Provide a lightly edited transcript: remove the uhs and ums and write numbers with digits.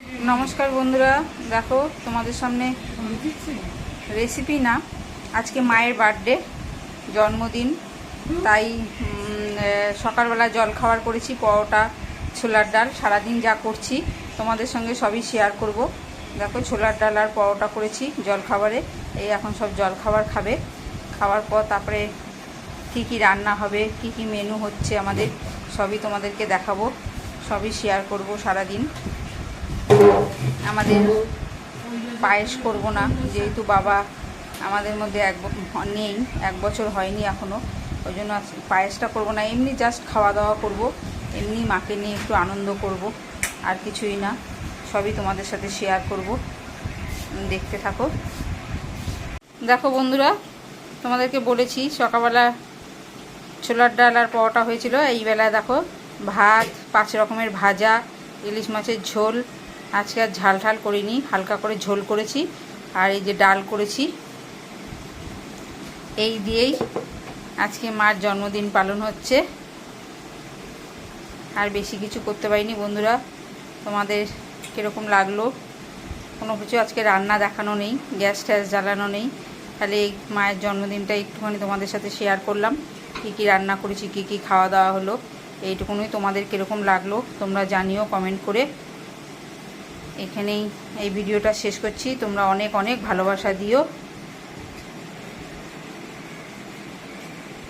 नमस्कार बंधुरा देखो तुम्हारे सामने रेसिपि ना आज के मायर बार्थडे जन्मदिन ताई सकाल बेला जल खावार करेছি পরোটা ছোলার ডাল সারা दिन যা করছি তোমাদের সঙ্গে সবই শেয়ার করব। দেখো ছোলার ডাল আর পরোটা করেছি জল খাবারে, এই এখন সব জল খাবার খাবে। খাওয়ার পর তারপরে কি কি রান্না হবে, কি কি মেনু হচ্ছে আমাদের সবই তোমাদেরকে দেখাবো, সবই শেয়ার করব সারা दिन। আমাদের পায়েস করব না, যেহেতু বাবা আমাদের মধ্যে নেই, 1 বছর হয়নি এখনও, ওই জন্য পায়েসটা করব না। এমনি জাস্ট খাওয়া দাওয়া করব, এমনি মাকে নিয়ে একটু আনন্দ করব, আর কিছুই না। সবই তোমাদের সাথে শেয়ার করব, দেখতে থাকো। দেখো বন্ধুরা, তোমাদেরকে বলেছি সকালবেলা ছোলার ডাল আর পরোটা হয়েছিল, এই বেলায় দেখো ভাত, 5 রকমের ভাজা, ইলিশ মাছের ঝোল। আজকে আর ঝাল ঝাল করিনি, হালকা করে ঝোল করেছি, আর এই যে ডাল করেছি। এই দিয়েই আজকে মার জন্মদিন পালন হচ্ছে, আর বেশি কিছু করতে পারিনি। বন্ধুরা তোমাদের কীরকম লাগলো? কোনো কিছু আজকে রান্না দেখানো নেই, গ্যাস ট্যাস জ্বালানো নেই, তাহলে এই মায়ের জন্মদিনটা একটুখানি তোমাদের সাথে শেয়ার করলাম। কী কী রান্না করেছি, কী কী খাওয়া দাওয়া হলো, এইটুকুনই। তোমাদের কীরকম লাগলো তোমরা জানিও কমেন্ট করে। এখানেই এই ভিডিওটা শেষ করছি, তোমরা অনেক অনেক ভালোবাসা দিও।